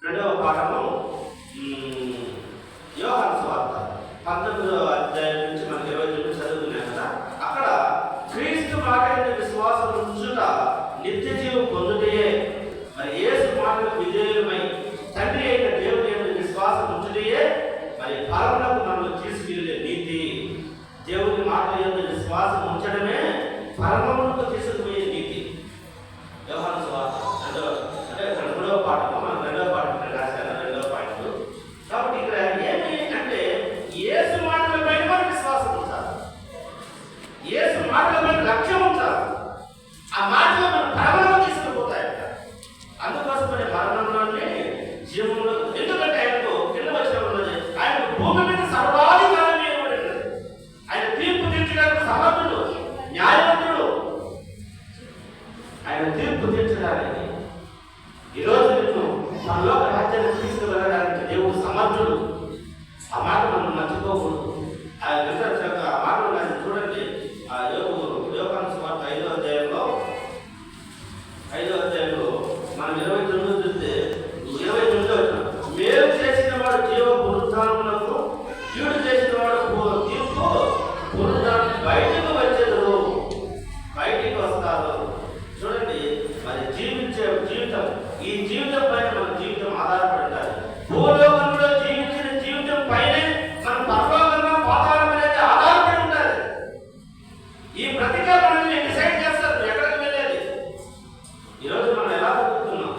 రెండవ పాఠము యోహాను సువార్త 19వ అధ్యాయం నుంచి మనకి 29 చదువుకున్నాం కదా. అక్కడ క్రీస్తు మాట విశ్వాసం ఉంచుట నిత్య జీవం పొందుటయే, మరి యేసు మాటలకు విధేయులమై తండ్రి అయిన దేవుని యందు విశ్వాసం ఉంచుటయే మరి పరమునకు మనల్ని తీసుకెళ్ళే నీతి. దేవుని మాటల యందు విశ్వాసం ఉంచడమే పరమమునకు తీసుకుపోయే నీతి. యోహాను సువార్త రెండవ పాఠము, మనం రెండవ పాఠం రాశాను, రెండవ పాయింట్. కాబట్టి ఇక్కడ ఏమి అంటే యేసు మాటలపై మనం విశ్వాసం ఉంచాలి, యేసు మాటలపై లక్ష్యం ఉంచాలి. ఆ మాటలు మనం పరమలో తీసుకుపోతాయంట. అందుకోసమనే మరణంలోనే జీవంలో, ఎందుకంటే ఆయనకు కింద వచ్చిన ఉన్నది, ఆయన భూమి మీద సర్వాధికారం ఇవ్వబడింది. ఆయన తీర్పు తీర్చడానికి సమర్థుడు, న్యాయవంతుడు. ఆయన తీర్పు తీర్చడానికి ఈరోజు నిన్ను మనలోక రాజ్యాన్ని తీసుకువెళ్ళడానికి దేవుడు సమర్థుడు. ఆ మాట మనం మర్చిపోకూడదు. ఆ మాటలు కానీ చూడండి. ఆ యోహాను సువార్త 5వ అధ్యాయంలో మనం 29 చూస్తే 29 మేలు చేసిన వాడు జీవ పునరుద్ధానమునకు, కీడు చేసిన వాడు తీర్పు పునరుద్ధానం బయటకు వచ్చేది, బయటికి వస్తారు. చూడండి, మరి జీవించే జీవితం, ఈ జీవితం పైన మన జీవితం ఆధారపడి ఉండాలి. భూలోకంలో జీవించిన జీవితం పైనే మన పరలోకంలో పాతాళం అనేది ఆధారపడి ఉండాలి. ఈ బ్రతిక మనల్ని డిసైడ్ చేస్తారు ఎక్కడికి వెళ్ళేది. ఈరోజు మనం ఎలా బతుకుతున్నాం,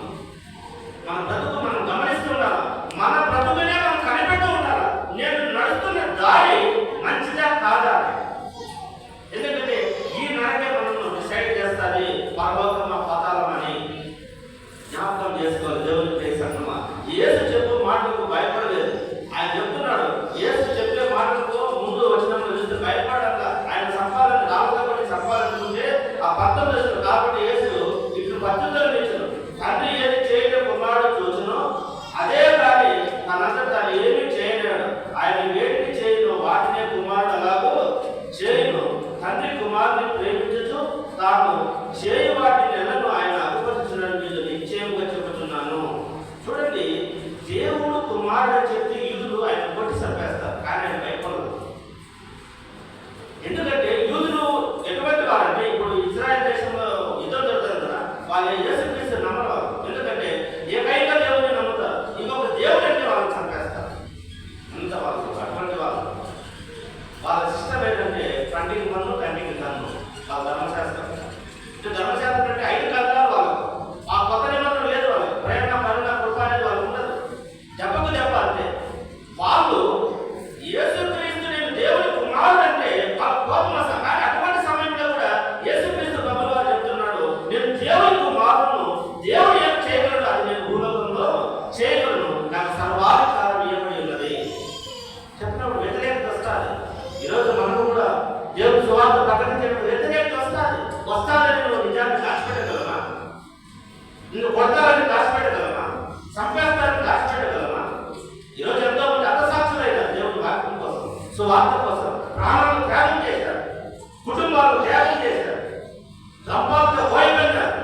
మన బ్రతుకు మనం గమనిస్తూ ఉండాలి. మన బ్రతుకునే మనం కనిపెడుతూ ఉండాలి. నేను నడుస్తున్న దారి మంచిదా కాదా? ఎందుకంటే ఈ నడకే మనం డిసైడ్ చేస్తుంది పరలోకమా పాతాళం అని జ్ఞాపకం చేసుకోవాలి. దేవుని సంగమా, యేసు చెప్పు మాటలకు భయపడలేదు. ఆయన చెప్తున్నాడు, యేసు చెప్పే మాటలకు ముందు వచ్చినప్పుడు చూస్తే భయపడాల. ఆయన సంపాదన రాబోయే సంపాదనుకుంటే ఆ 19 కాబట్టి యేసు ఇప్పుడు 18 ఇచ్చాడు. తండ్రి ఏది చేయడం కుమారుడు చూచునో అదే కానీ తనంతా తాను ఏమి చేయలేడు. ఆయన వేటిని చేయను వాటినే కుమారుడు అలాగూ చేయను. తండ్రి కుమారుని ప్రేమించు, తాను చేయు వాటిని ఎలను ఆయన అగుపరుచున్నాడు మీద నిశ్చయంగా చెబుతున్నాను. చూడండి, దేవుడు కుమారుడు చెప్తే యూదులు ఆయన కొట్టి చంపేస్తారు, కానీ ఆయన భయపడదు. ఎందుకంటే యూదులు ఎటువంటి వారంటే, ఇప్పుడు ఇజ్రాయెల్ దేశంలో యుద్ధం జరుగుతుంది కదా, వాళ్ళు యేసుక్రీస్తు నమ్మరు. ఎందుకంటే ఏకైక దేవుడిని నమ్ముతారు, ఇంకొక దేవుడు అంటే వాళ్ళని చంపేస్తారు. అంత వాళ్ళు అటువంటి వాళ్ళు. వాళ్ళ సిస్టమ్ ఏంటంటే కంటికి మన్ను కంటికి కన్ను. వాళ్ళ ధర్మశాస్త్రం, ఇటు ధర్మశాస్త్రం అంటే 5 కథలు వాళ్ళు. ఆ కొత్త నిబంధన లేదు వాళ్ళు. ప్రేమ కరుణ కృప అనేది వాళ్ళు ఉండదు. దెబ్బకు దెబ్బ అంతే. వాళ్ళు యేసుక్రీస్తు నేను దేవుడి కుమారుడు అంటే వాళ్ళ కోపం వస్తాం. కానీ అటువంటి సమయంలో కూడా యేసుక్రీస్తు ప్రభువు వారు చెప్తున్నాడు, నేను దేవుడి కుమారుడును, దేవుడు ఏం చేయగలడు అది నేను భూలోకంలో చేయగలను, నాకు సర్వాధికారం ఇవ్వబడి ఉన్నది చెప్పినప్పుడు వ్యతిరేకత వస్తుంది. ఈరోజు మనం కూడా దేవుని సువార్త ప్రకటించేటప్పుడు వ్యతిరేకత వస్తాదని నువ్వు నిజాన్ని దాచిపెట్టగలమా? నిన్ను కొడతారని దాచిపెట్టగలమా? సంపేస్తారని దాచిపెట్టగలమా? ఈరోజు ఎంతో మంది అర్థసాక్షులైనారు దేవుని వాక్యం కోసం, సువార్త కోసం. ప్రాణాలను త్యాగం చేశారు, కుటుంబాలను త్యాగం చేశారు, సంపాదన పోయిపోయారు.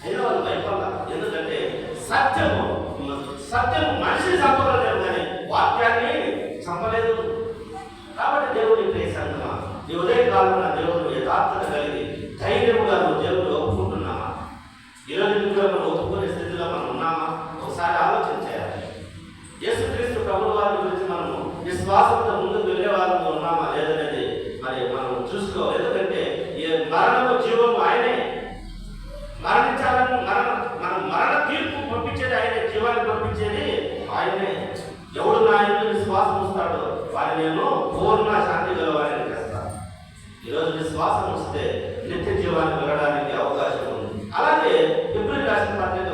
అయినా వాళ్ళు భయపడాలి. ఎందుకంటే సత్యము మనిషిని చంపగలదు కానీ వాక్యాన్ని చంపలేదు. కాబట్టి దేవుడి ప్రేసంగమా, ఈ ఉదయకాలంలో దేవుడు యథార్థత కలిగి ధైర్యముగా నువ్వు దేవుడు ఒప్పుకుంటున్నామా? ఈరోజు కూడా మనం ఒప్పుకునే స్థితిలో మనం ఉన్నామా? ఒకసారి ఆలోచన చేయాలి. యేసుక్రీస్తు ప్రభువు వారి గురించి మనము విశ్వాసంతో ముందుకు వెళ్ళే వారితో ఉన్నామా లేదనేది మరి మనం చూసుకోవాలి. ఎందుకంటే ఈ మరణము జీవము ఆయనే. మరణించాలని మనం మరణ తీర్పు పంపించేది ఆయనే, జీవాన్ని పంపించేది ఆయనే. ఎవడు నా యందు విశ్వాసం వస్తాడో వారిని నేను పూర్ణ శాంతి గలవారిని చేస్తాను. ఈరోజు విశ్వాసం వస్తే నిత్య జీవాన్ని వెళ్ళడానికి అవకాశం ఉంది. అలాగే ఎబ్రిల్ రాసిన పత్రిక